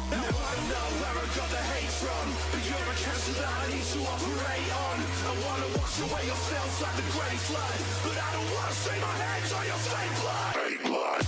Now I don't know where I got the hate from, but you're a cancer that I need to operate on. I wanna wash away your filth like the grey flood, but I don't wanna stain my hands on your fake blood. Fake blood.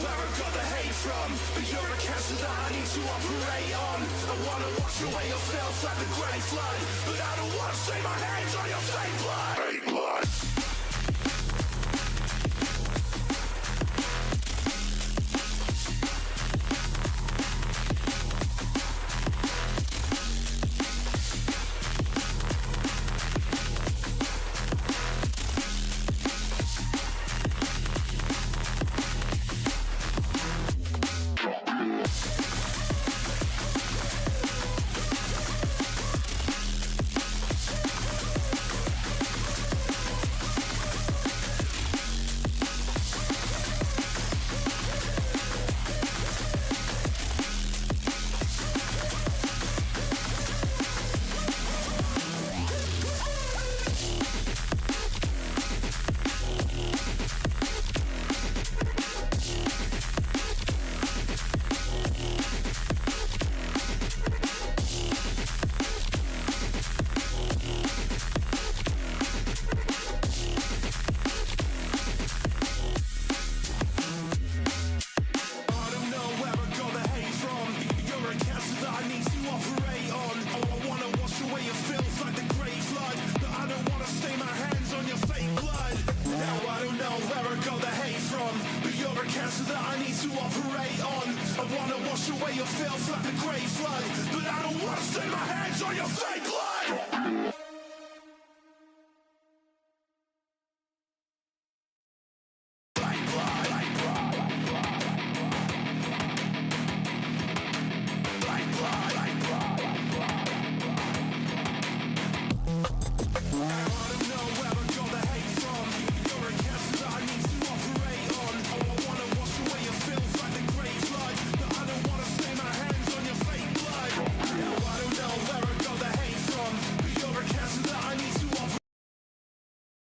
where I got the hate from, but you're a cancer that I need to operate on. I wanna wash away your filth like the grey flood, but I don't wanna stain my hands on your fake blood. Fake blood.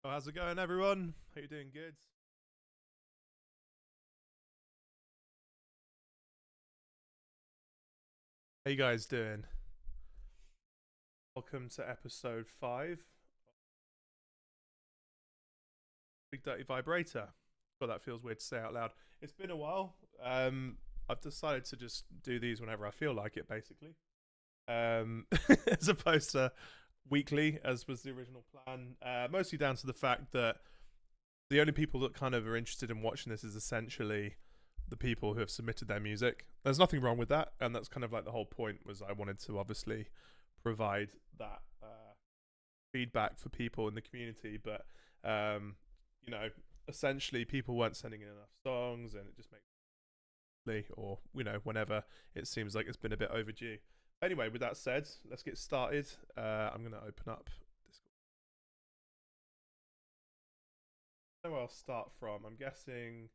How's it going, everyone? How you doing? Good? How you guys doing? Welcome to episode 5. Big Dirty Vibrator. Well, that feels weird to say out loud. It's been a while. I've decided to just do these whenever I feel like it, basically. As opposed to weekly, as was the original plan. Mostly down to the fact that the only people that kind of are interested in watching this is essentially the people who have submitted their music. There's nothing wrong with that, and that's kind of like the whole point. Was I wanted to obviously provide that feedback for people in the community, but you know, essentially people weren't sending in enough songs, and it just makes or whenever it seems like it's been a bit overdue. Anyway, with that said, let's get started. I'm going to open up Discord. I don't know where I'll start from. I'm guessing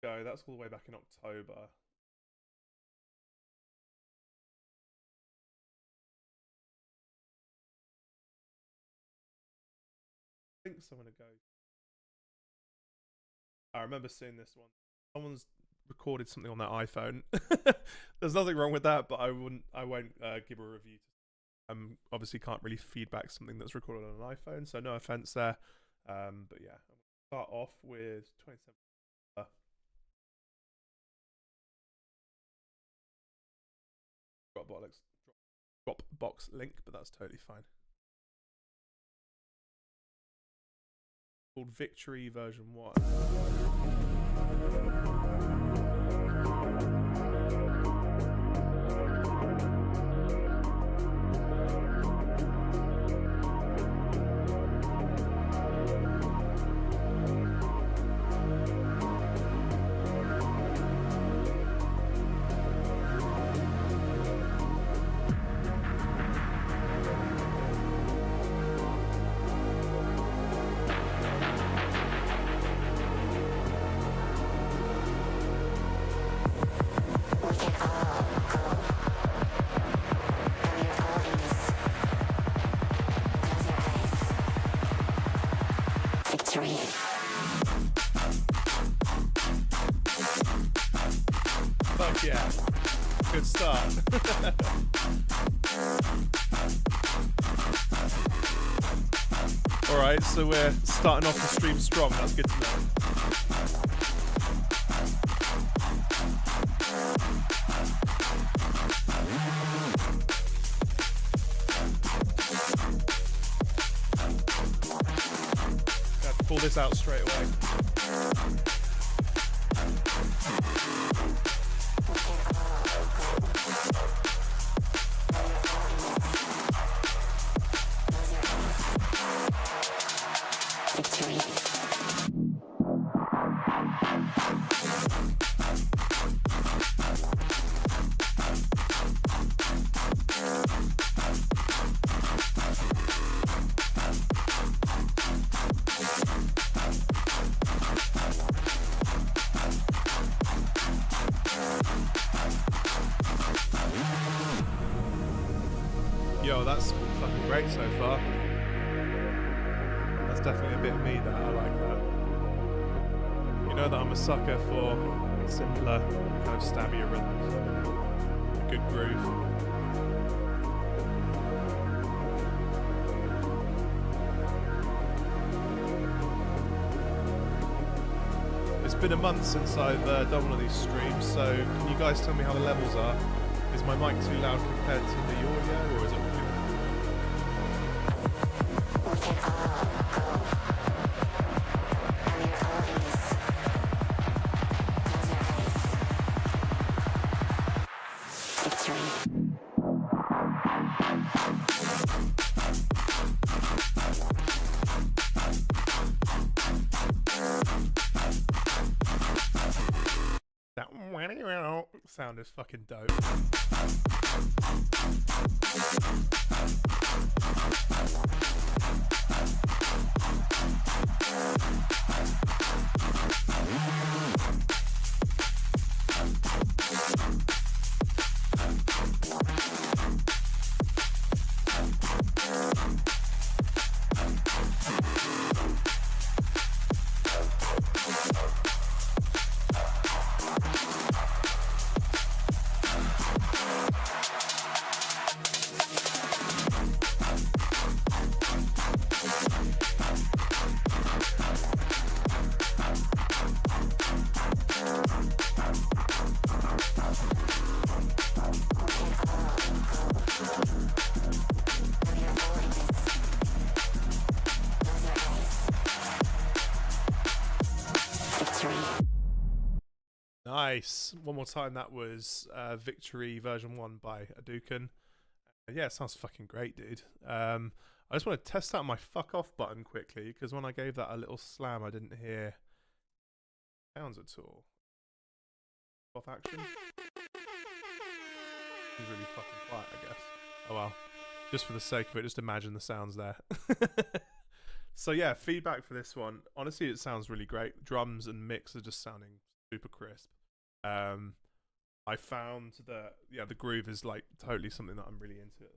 that's all the way back in October. I think someone to go. I remember seeing this one. Someone's recorded something on their iPhone. There's nothing wrong with that, but I won't give a review. Obviously can't really feedback something that's recorded on an iPhone, so no offense there. But yeah, I'm gonna start off with 27. Dropbox link, but that's totally fine. Called Victory version 1. Fuck yeah. Good start. Alright, so we're starting off the stream strong. That's good to know. pull this out straight away. Yo, that's fucking great so far. That's definitely a bit of me that I like that. You know that I'm a sucker for simpler, kind of stabbier rhythms. A good groove. It's been a month since I've done one of these streams, so can you guys tell me how the levels are? Is my mic too loud compared to the audio, or is it all good? That sound is fucking dope. Nice. One more time, that was Victory version 1 by Adukan. Yeah, it sounds fucking great, dude. I just want to test out my fuck off button quickly, because when I gave that a little slam, I didn't hear sounds at all. Off action. It's really fucking quiet, I guess. Oh well. Just for the sake of it, just imagine the sounds there. So yeah, feedback for this one. Honestly, it sounds really great. Drums and mix are just sounding super crisp. I found that the groove is like totally something that I'm really into at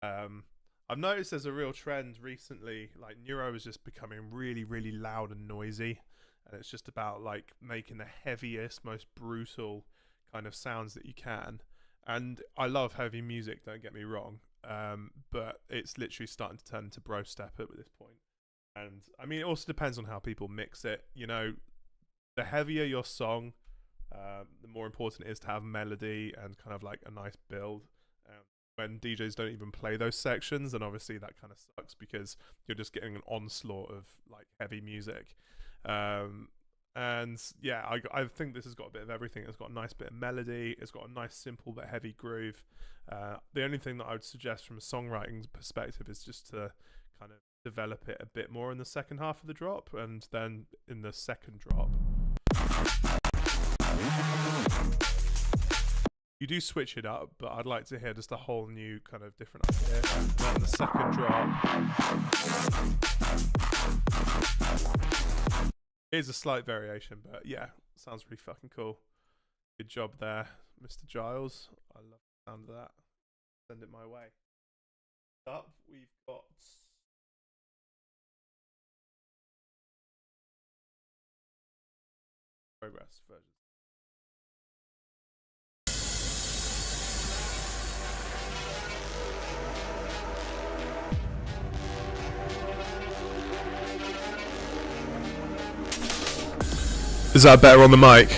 the moment. I've noticed there's a real trend recently, like neuro is just becoming really, really loud and noisy, and it's just about like making the heaviest, most brutal kind of sounds that you can. And I love heavy music, don't get me wrong, but it's literally starting to turn into bro step at this point. And I mean, it also depends on how people mix it. You know, the heavier your song, the more important it is to have melody and kind of like a nice build. When DJs don't even play those sections, then obviously that kind of sucks, because you're just getting an onslaught of like heavy music. And yeah, I think this has got a bit of everything. It's got a nice bit of melody, it's got a nice simple but heavy groove. The only thing that I would suggest from a songwriting perspective is just to kind of develop it a bit more in the second half of the drop, and then in the second drop you do switch it up, but I'd like to hear just a whole new kind of different idea. And then the second drop is a slight variation, but yeah, sounds really fucking cool. Good job there, Mr. Giles. I love the sound of that. Send it my way. Up, we've got progress version. Is that better on the mic?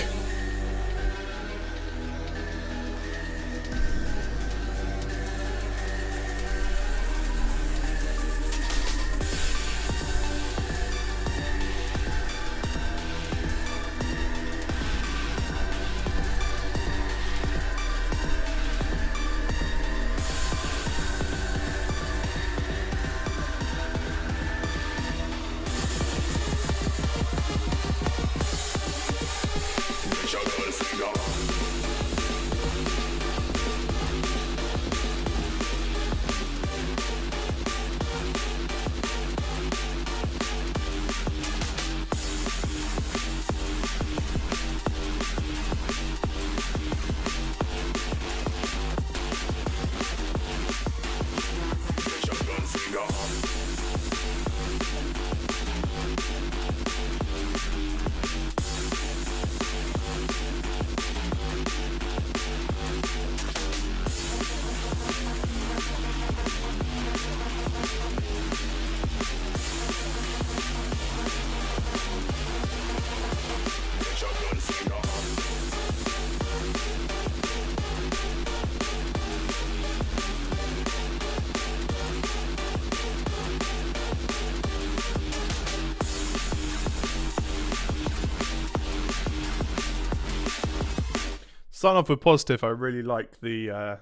Starting off with positive, I really like the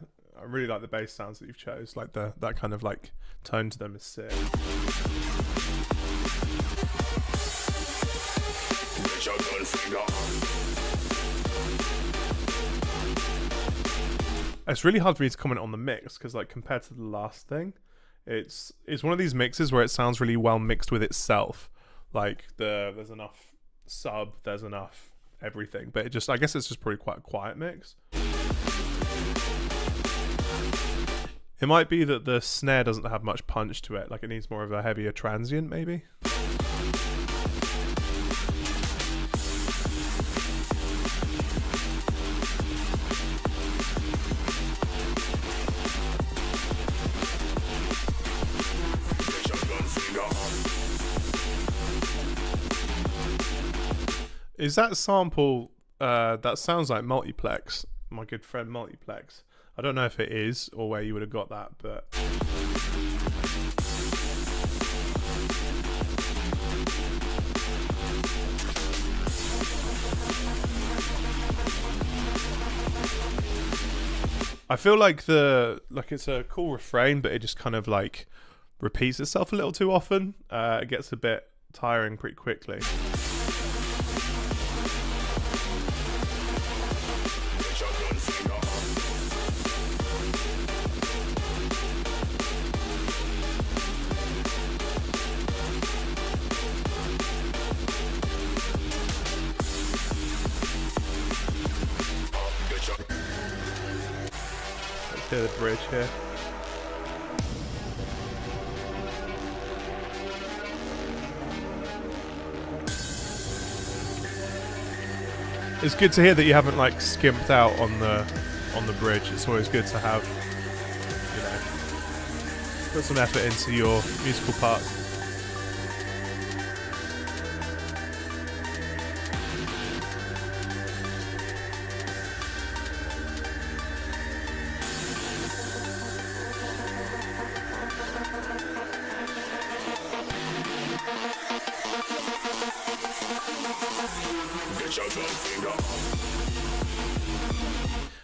bass sounds that you've chose. Like that kind of like tone to them is sick. It's really hard for me to comment on the mix because, like, compared to the last thing, it's one of these mixes where it sounds really well mixed with itself. Like there's enough sub, there's enough everything, but I guess it's just probably quite a quiet mix. It might be that the snare doesn't have much punch to it, like it needs more of a heavier transient maybe. Is that sample, that sounds like Multiplex, my good friend Multiplex. I don't know if it is or where you would have got that, but... I feel like it's a cool refrain, but it just kind of like repeats itself a little too often. It gets a bit tiring pretty quickly. Let's hear the bridge here. It's good to hear that you haven't like skimped out on the bridge. It's always good to have, you know, put some effort into your musical parts.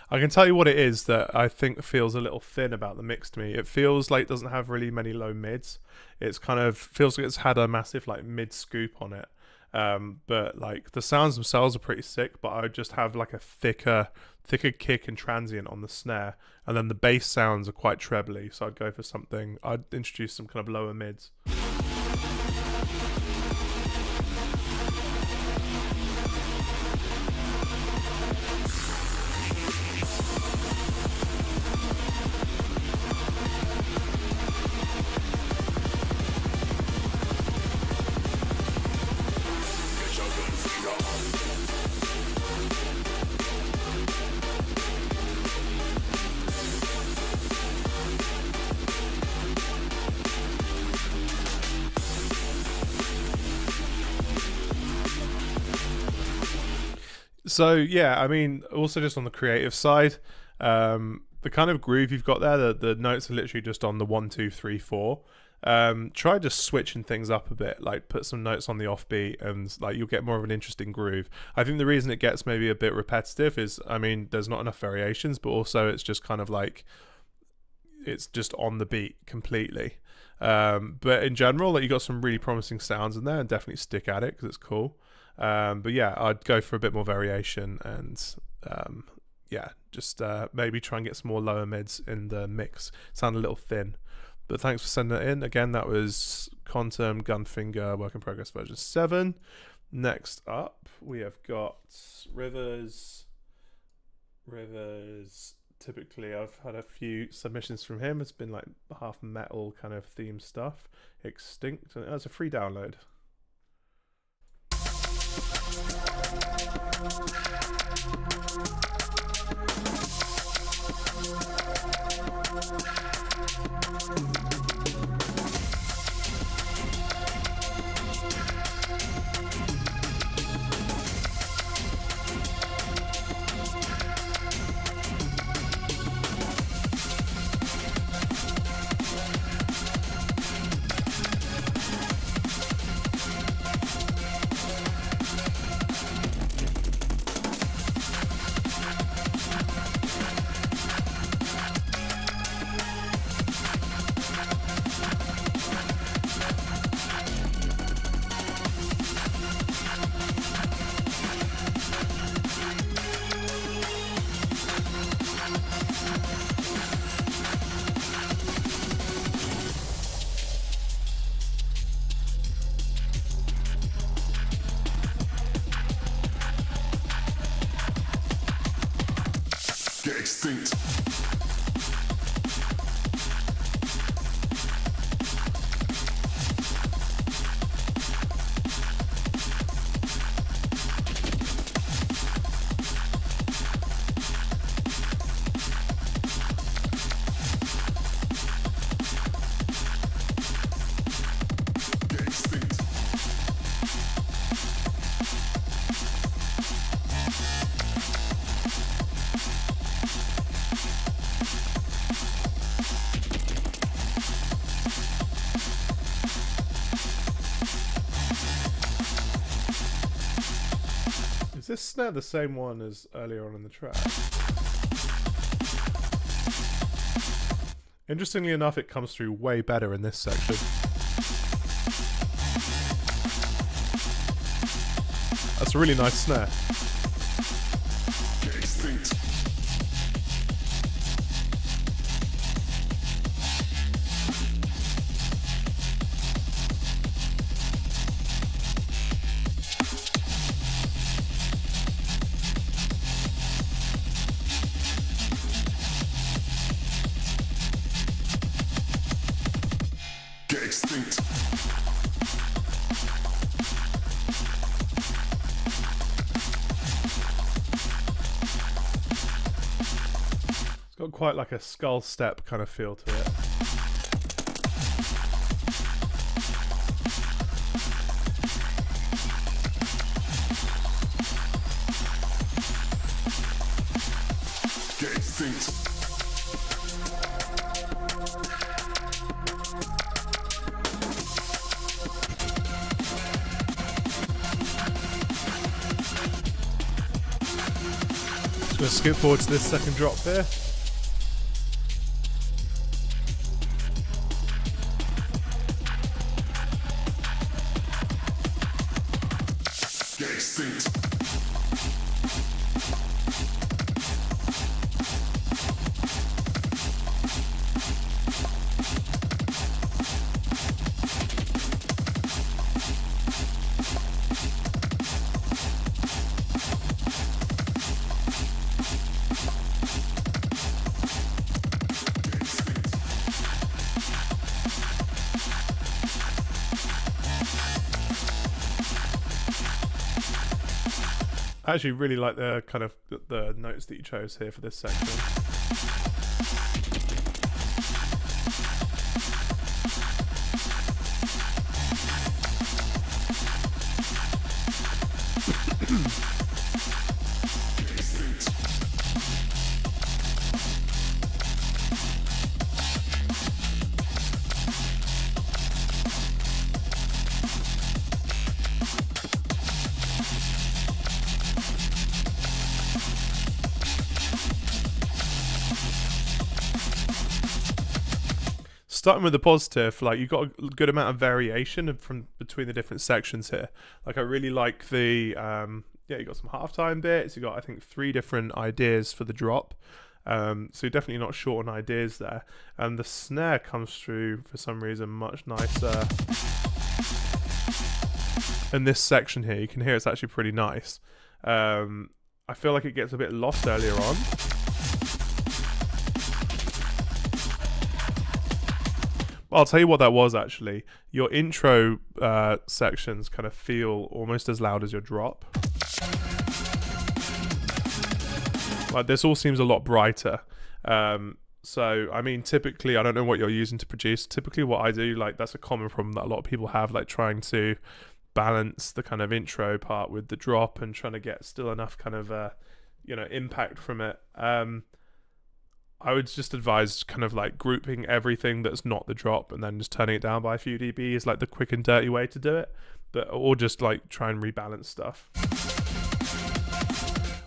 I can tell you what it is that I think feels a little thin about the mix to me. It feels like it doesn't have really many low mids. It's kind of feels like it's had a massive like mid scoop on it. But like the sounds themselves are pretty sick, but I would just have like a thicker kick and transient on the snare, and then the bass sounds are quite trebly, so I'd go for something, I'd introduce some kind of lower mids. So yeah, I mean, also just on the creative side, the kind of groove you've got there, the notes are literally just on the 1, 2, 3, 4. Try just switching things up a bit, like put some notes on the offbeat, and like you'll get more of an interesting groove. I think the reason it gets maybe a bit repetitive is, I mean, there's not enough variations, but also it's just kind of like it's just on the beat completely. But in general, like you got some really promising sounds in there, and definitely stick at it because it's cool. But yeah, I'd go for a bit more variation, and yeah, just maybe try and get some more lower mids in the mix. Sound a little thin. But thanks for sending that in. Again, that was Quantum Gunfinger Work in Progress version 7. Next up, we have got Rivers. Typically, I've had a few submissions from him. It's been like half metal kind of theme stuff. Extinct, and that's a free download. extinct. Is this snare the same one as earlier on in the track? Interestingly enough, it comes through way better in this section. That's a really nice snare. Extinct. Get extinct. It's got quite like a skull step kind of feel to it. Get extinct. Just going to skip forward to this second drop here. Get extinct. I actually really like the kind of the notes that you chose here for this section. Starting with the positive, like you've got a good amount of variation from between the different sections here. Like I really like the yeah, you got some halftime bits. You got I think 3 different ideas for the drop. So you're definitely not short on ideas there. And the snare comes through for some reason much nicer. In this section here, you can hear it's actually pretty nice. I feel like it gets a bit lost earlier on. I'll tell you what that was actually. Your intro sections kind of feel almost as loud as your drop. Like this all seems a lot brighter. So I mean, typically, I don't know what you're using to produce. Typically what I do, like that's a common problem that a lot of people have, like trying to balance the kind of intro part with the drop and trying to get still enough kind of, you know, impact from it. I would just advise kind of like grouping everything that's not the drop and then just turning it down by a few dB is like the quick and dirty way to do it. But or just like try and rebalance stuff.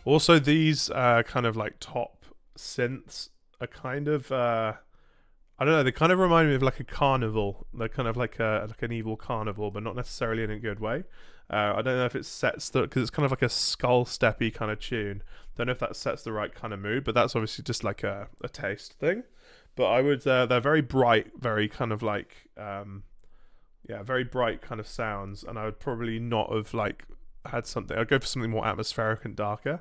Also, these kind of like top synths are kind of I don't know, they kind of remind me of like a carnival. They're kind of like an evil carnival, but not necessarily in a good way. I don't know if it sets the, because it's kind of like a skull steppy kind of tune. Don't know if that sets the right kind of mood, but that's obviously just like a taste thing. But I would, they're very bright, very kind of like, yeah, very bright kind of sounds. And I would probably not have like had something, I'd go for something more atmospheric and darker.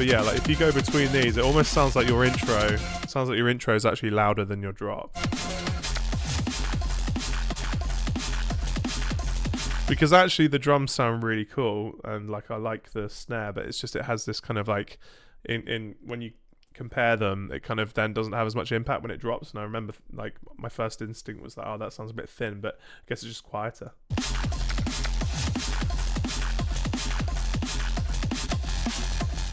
But yeah, like if you go between these, it almost sounds like your intro. Sounds like your intro is actually louder than your drop. Because actually the drums sound really cool, and like I like the snare, but it's just it has this kind of like in when you compare them, it kind of then doesn't have as much impact when it drops. And I remember like my first instinct was like, oh, that sounds a bit thin, but I guess it's just quieter.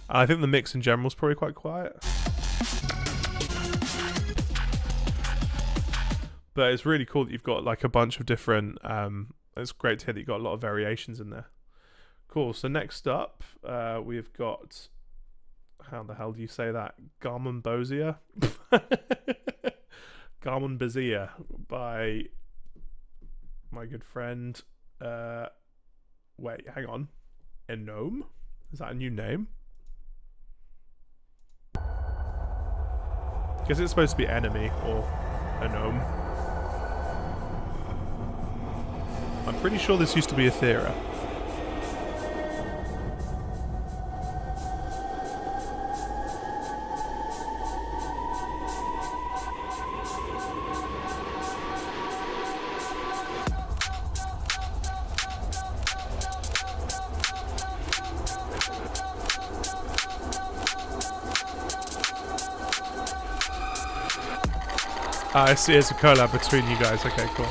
I think the mix in general is probably quite quiet. But it's really cool that you've got like a bunch of different, it's great to hear that you've got a lot of variations in there. Cool, so next up, we've got, how the hell do you say that? Drum&Bass? Drum&Bass by my good friend, wait, hang on. Enome? Is that a new name? I guess it's supposed to be enemy or Enome. I'm pretty sure this used to be Ethera. I see it's a collab between you guys. Okay, cool.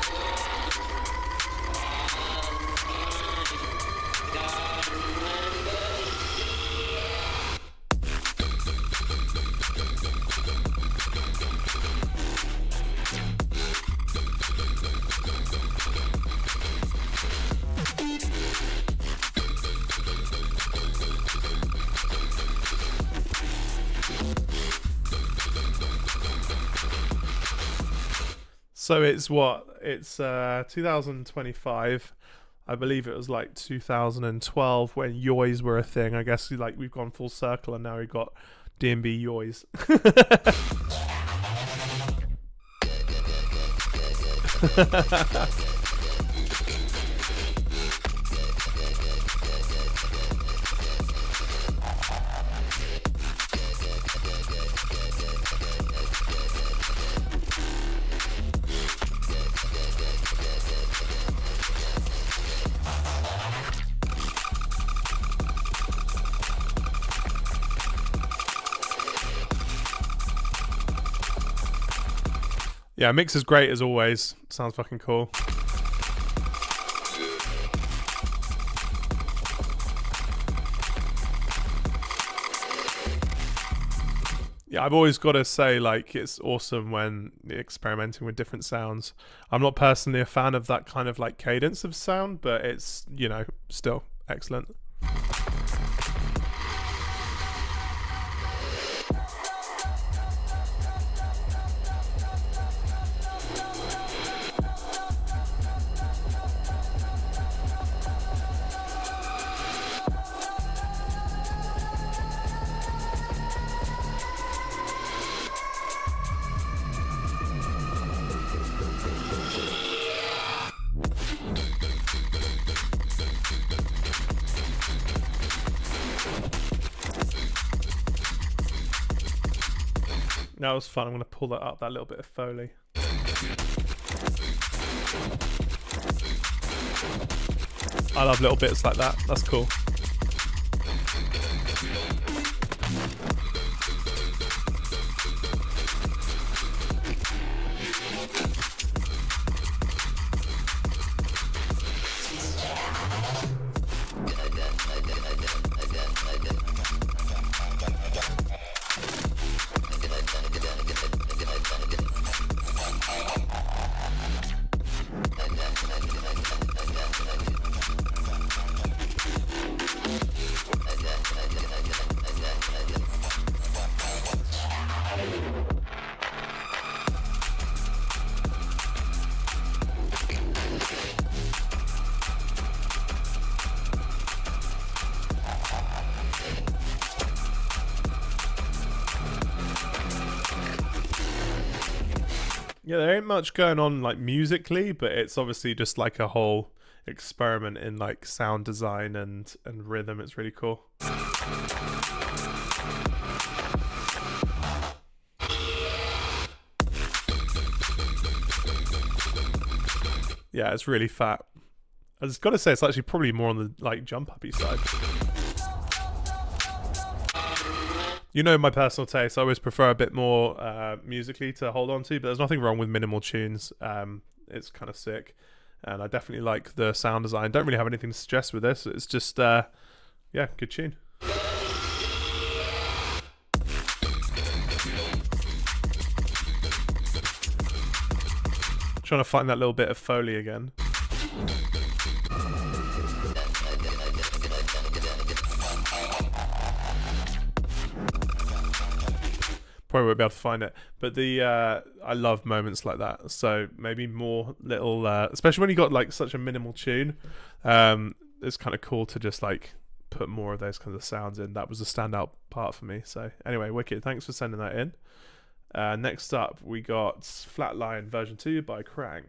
So it's what? It's 2025. I believe it was like 2012 when yoys were a thing. I guess like we've gone full circle and now we've got D&B yoys. Yeah, mix is great as always. Sounds fucking cool. Yeah, I've always got to say, like, it's awesome when experimenting with different sounds. I'm not personally a fan of that kind of like cadence of sound, but it's, you know, still excellent. That was fun. I'm going to pull that up, that little bit of Foley. I love little bits like that. That's cool. Yeah, there ain't much going on like musically, but it's obviously just like a whole experiment in like sound design and rhythm. It's really cool. Yeah, it's really fat. I just got to say, it's actually probably more on the like jump uppy side. You know my personal taste. I always prefer a bit more musically to hold on to, but there's nothing wrong with minimal tunes. It's kind of sick, and I definitely like the sound design. Don't really have anything to suggest with this. It's just, yeah, good tune. Trying to find that little bit of Foley again. Probably won't be able to find it, but the I love moments like that. So maybe more little, especially when you got like such a minimal tune. It's kind of cool to just like put more of those kinds of sounds in. That was a standout part for me. So anyway, wicked. Thanks for sending that in. Next up, we got Flatline version 2 by Krang.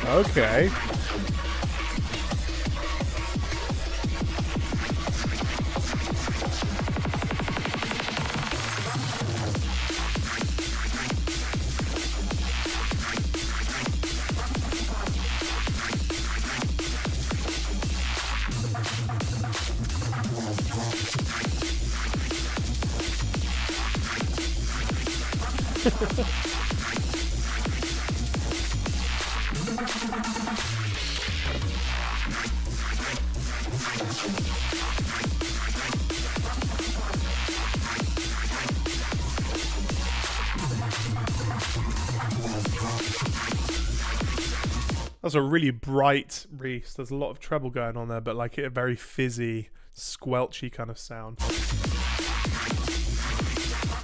Okay. That's a really bright Reese. There's a lot of treble going on there, but like a very fizzy, squelchy kind of sound.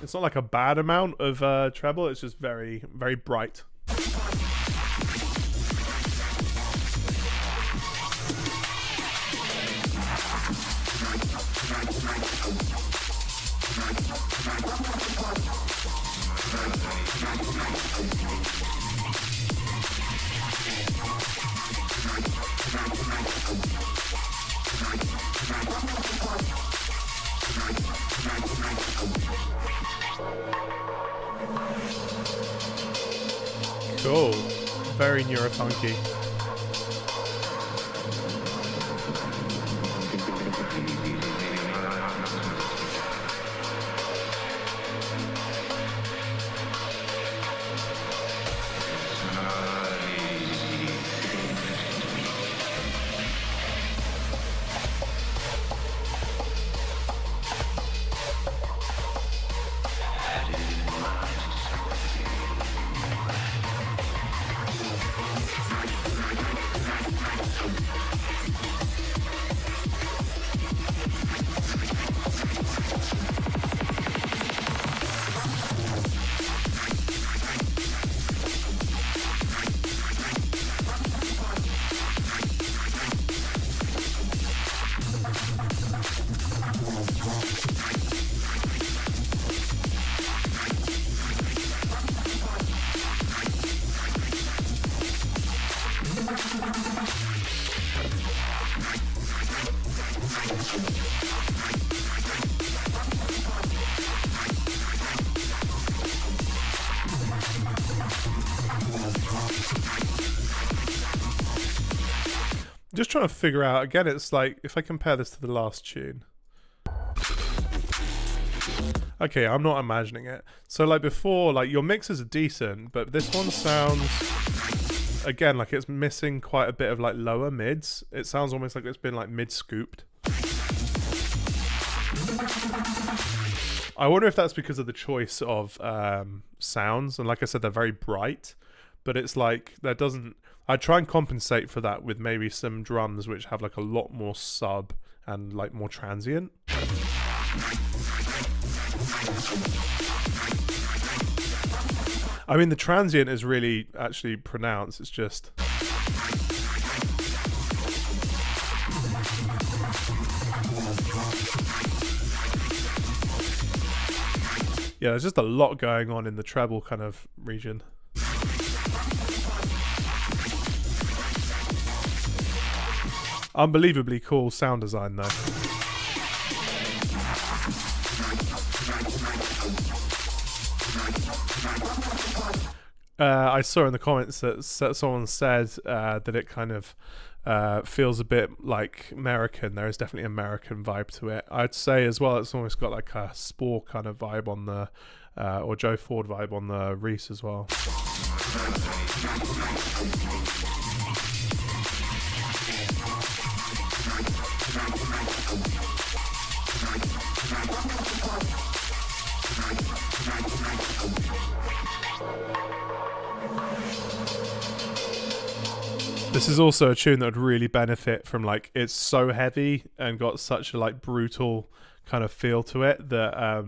It's not like a bad amount of treble. It's just very, very bright. Cool. Very neurofunky. Just trying to figure out, again, it's like, if I compare this to the last tune. Okay, I'm not imagining it. So like before, like your mixes are decent, but this one sounds, again, like it's missing quite a bit of like lower mids. It sounds almost like it's been like mid-scooped. I wonder if that's because of the choice of sounds. And like I said, they're very bright, but it's like, that doesn't, I try and compensate for that with maybe some drums which have like a lot more sub and like more transient. I mean, the transient is really actually pronounced. It's just... yeah, there's just a lot going on in the treble kind of region. Unbelievably cool sound design though. I saw in the comments that someone said that it kind of feels a bit like American. There is definitely an American vibe to it. I'd say as well it's almost got like a Spore kind of vibe on the or Joe Ford vibe on the Reese as well. This is also a tune that would really benefit from, like, it's so heavy and got such a like brutal kind of feel to it that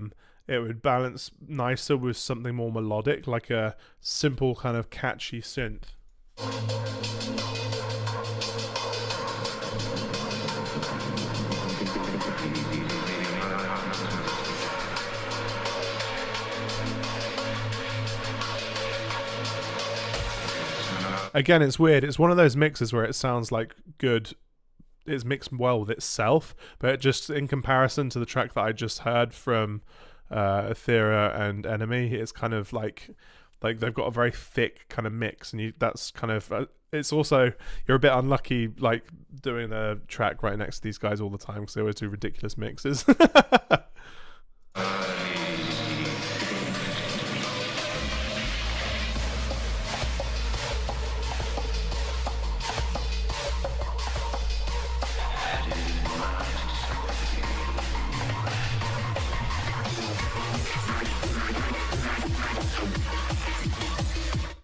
it would balance nicer with something more melodic, like a simple kind of catchy synth. Again, it's weird. It's one of those mixes where it sounds like good. It's mixed well with itself, but it just in comparison to the track that I just heard from Aethera and Enemy, it's kind of like they've got a very thick kind of mix, and that's kind of it's also, you're a bit unlucky like doing the track right next to these guys all the time because they always do ridiculous mixes.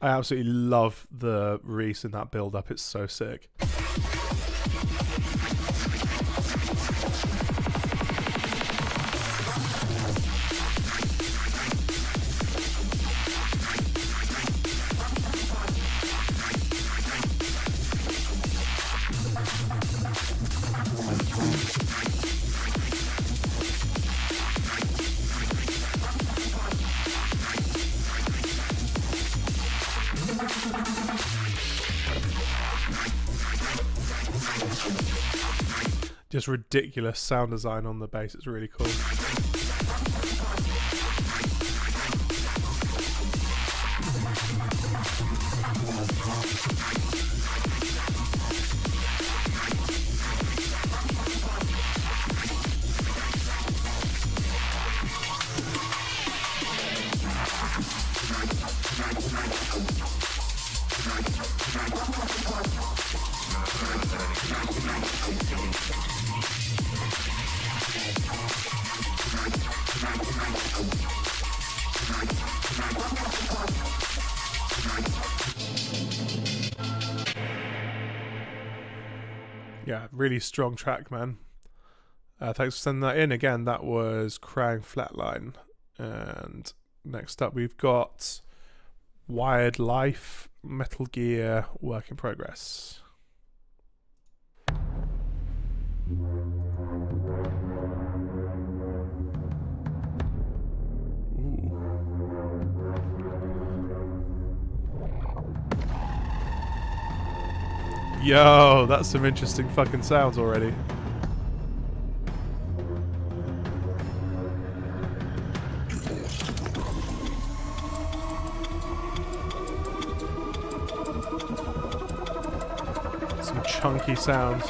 I absolutely love the Reese in that build up. It's so sick. Just ridiculous sound design on the bass. It's really cool. Yeah, really strong track, man. Thanks for sending that in. Again, that was Crying Flatline. And next up, we've got Wired Life, Metal Gear, Work in Progress. Yo, that's some interesting fucking sounds already. Some chunky sounds.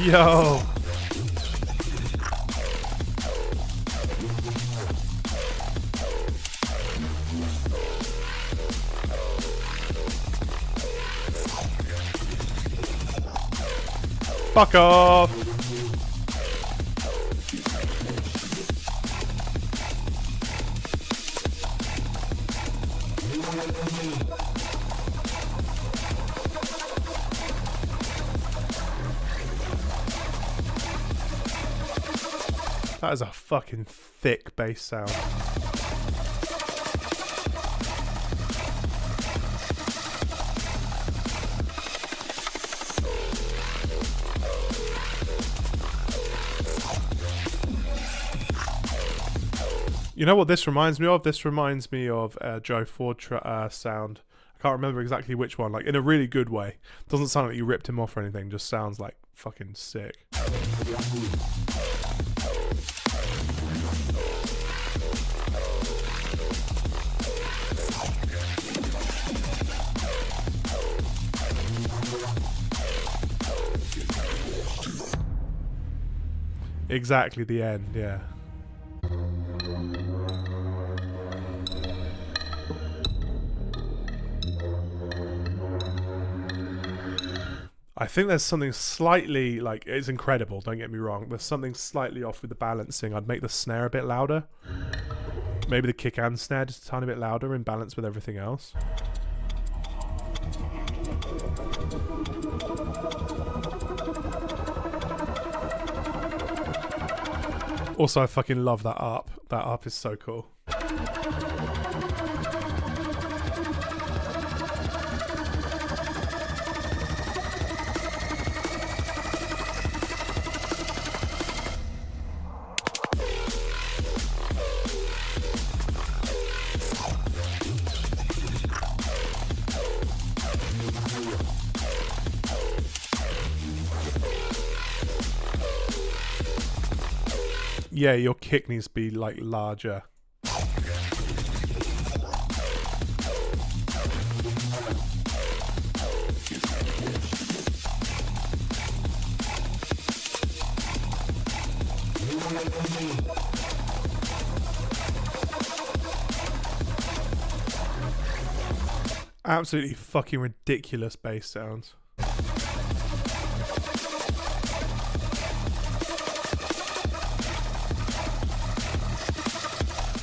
Yo. Fuck off. That is a fucking thick bass sound. You know what this reminds me of? This reminds me of Joe Ford sound. I can't remember exactly which one. Like, in a really good way. Doesn't sound like you ripped him off or anything. Just sounds like fucking sick. Exactly the end, yeah. I think there's something slightly, like, it's incredible, don't get me wrong. There's something slightly off with the balancing. I'd make the snare a bit louder. Maybe the kick and snare just a tiny bit louder in balance with everything else. Also, I fucking love that up. That up is so cool. Yeah, your kick needs to be like larger. Absolutely fucking ridiculous bass sounds.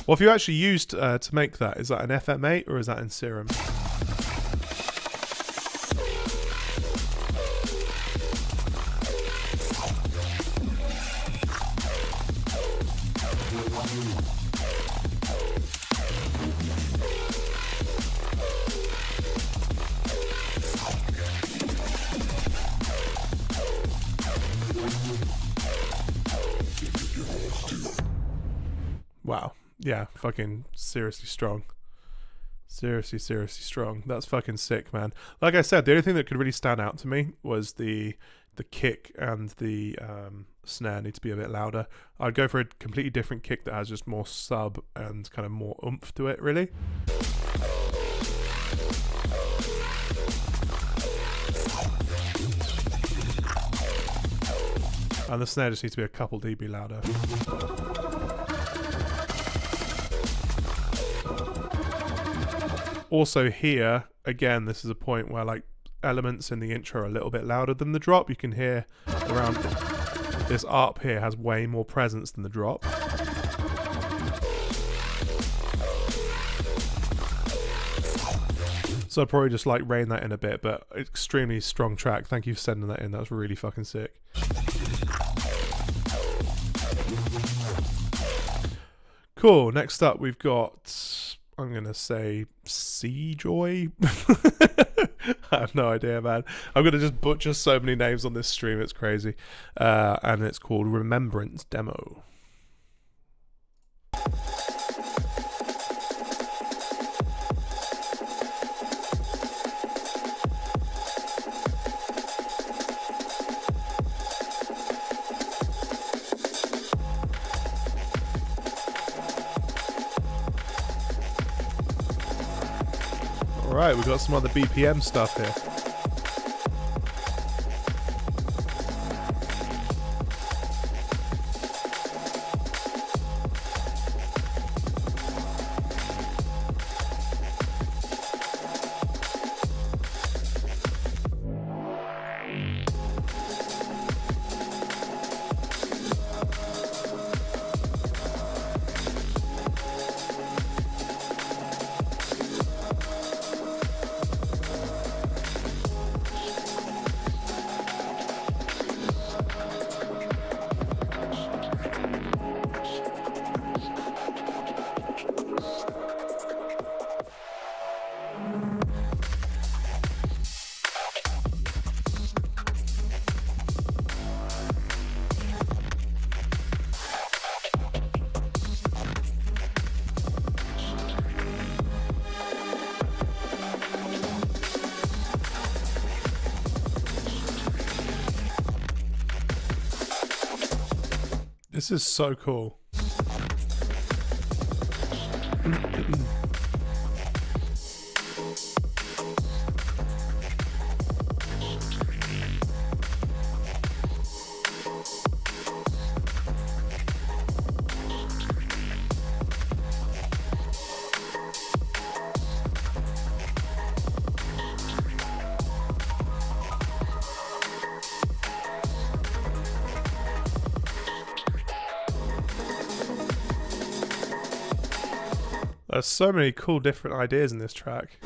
What have you actually used to make that? Is that an FM8 or is that in Serum? Wow. Yeah, fucking seriously strong. Seriously strong. That's fucking sick, man. Like I said, the only thing that could really stand out to me was the kick and the snare need to be a bit louder. I'd go for a completely different kick that has just more sub and kind of more oomph to it, really. And the snare just needs to be a couple dB louder. Also here, again, this is a point where like elements in the intro are a little bit louder than the drop. You can hear around this up here has way more presence than the drop. So I'll probably just like rein that in a bit, but extremely strong track. Thank you for sending that in. That's really fucking sick. Cool. Next up, we've got, I'm going to say Seajoy. I have no idea, man. I'm going to just butcher so many names on this stream. It's crazy. And it's called Remembrance Demo. Alright, we've got some other BPM stuff here. This is so cool. There's so many cool different ideas in this track.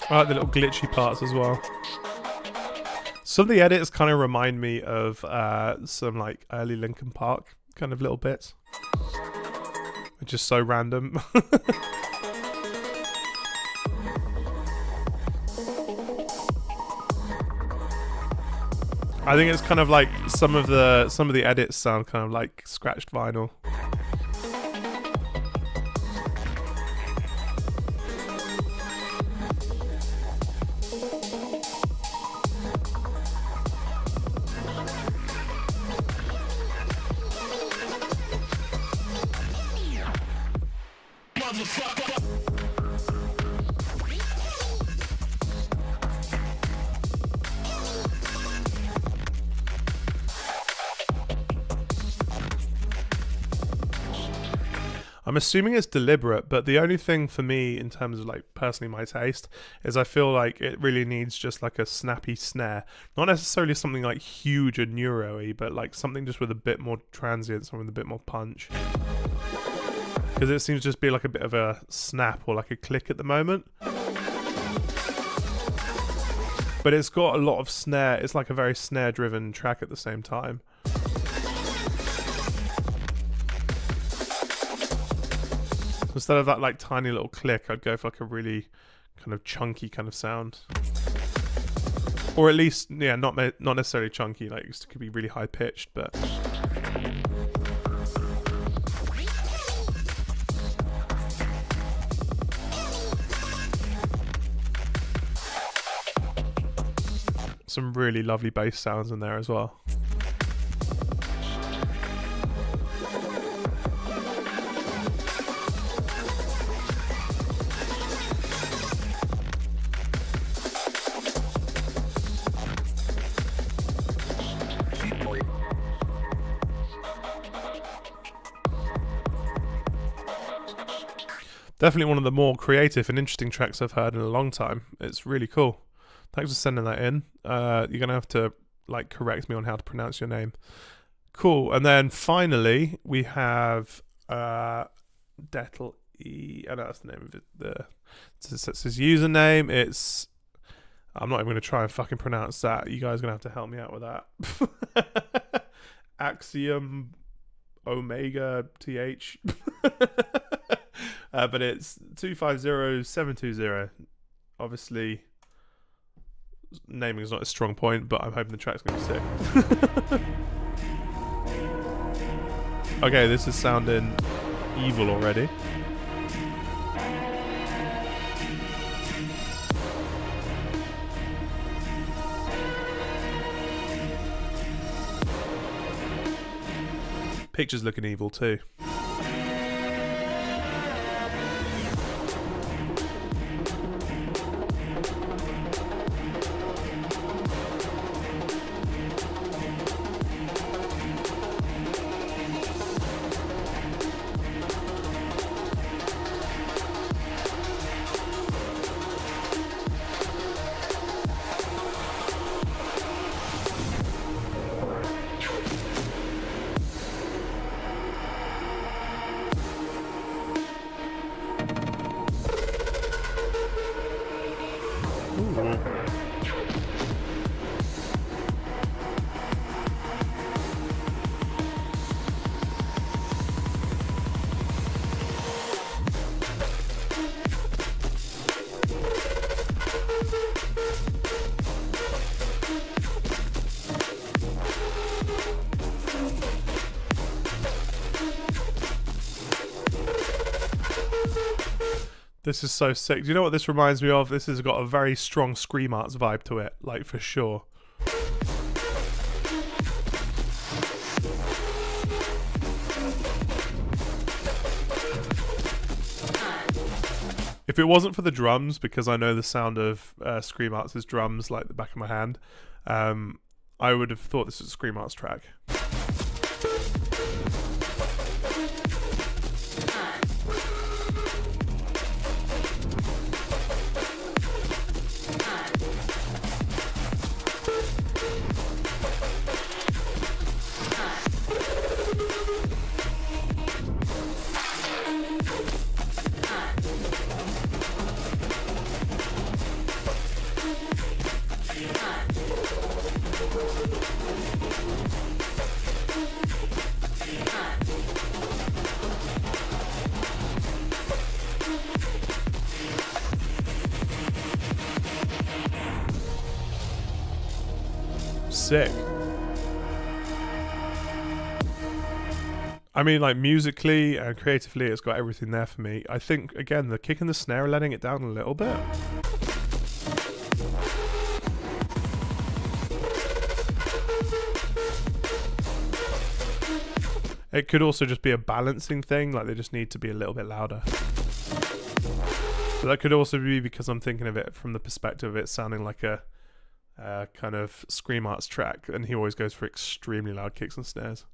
I like the little glitchy parts as well. Some of the edits kind of remind me of some like early Linkin Park kind of little bits. Which is so random. I think it's kind of like some of the edits sound kind of like scratched vinyl. I'm assuming it's deliberate, but the only thing for me in terms of like personally my taste is I feel like it really needs just like a snappy snare. Not necessarily something like huge and neuro-y, but like something just with a bit more transience and with a bit more punch. Because it seems to just be like a bit of a snap or like a click at the moment. But it's got a lot of snare. It's like a very snare-driven track at the same time. Instead of that like tiny little click, I'd go for like a really kind of chunky kind of sound. Or at least, yeah, not necessarily chunky, like it could be really high pitched, but... Some really lovely bass sounds in there as well. Definitely one of the more creative and interesting tracks I've heard in a long time. It's really cool. Thanks for sending that in. You're going to have to like correct me on how to pronounce your name. Cool. And then finally, we have Dettel E. I know that's the name of it. It's his username. It's... I'm not even going to try and fucking pronounce that. You guys are going to have to help me out with that. Axiom Omega TH. But it's 250720. Obviously, naming is not a strong point, but I'm hoping the track's going to be sick. Okay, this is sounding evil already. Picture's looking evil too. This is so sick. Do you know what this reminds me of? This has got a very strong Scream Arts vibe to it, like for sure. If it wasn't for the drums, because I know the sound of Scream Arts' drums like the back of my hand, I would have thought this was a Scream Arts track. Sick. I mean, like musically and creatively, it's got everything there for me. I think, again, the kick and the snare are letting it down a little bit. It could also just be a balancing thing, like they just need to be a little bit louder. But that could also be because I'm thinking of it from the perspective of it sounding like a kind of Scream Arts track, and he always goes for extremely loud kicks and snares.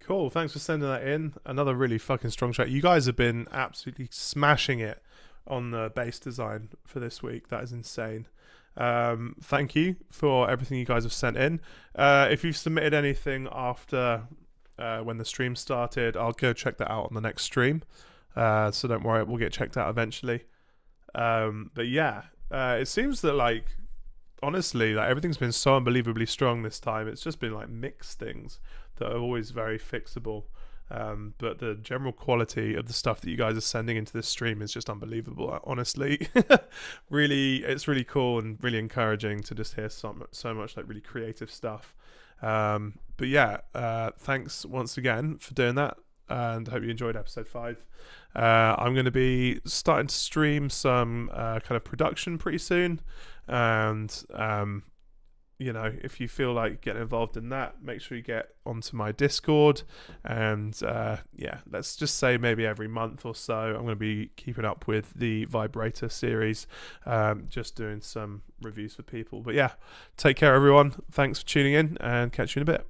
Cool, thanks for sending that in. Another really fucking strong track. You guys have been absolutely smashing it on the bass design for this week. That is insane. Thank you for everything you guys have sent in. If you've submitted anything after when the stream started, I'll go check that out on the next stream. So don't worry, we'll get checked out eventually. But yeah, it seems that, like, honestly, like, everything's been so unbelievably strong this time. It's just been like mixed things that are always very fixable. But the general quality of the stuff that you guys are sending into this stream is just unbelievable, honestly. It's really cool and really encouraging to just hear so much like really creative stuff. But yeah, thanks once again for doing that, and hope you enjoyed episode 5. I'm going to be starting to stream some kind of production pretty soon, and you know, if you feel like getting involved in that, make sure you get onto my Discord. And yeah, let's just say maybe every month or so I'm going to be keeping up with the Vibrator series, just doing some reviews for people. But yeah, take care everyone, thanks for tuning in, and catch you in a bit.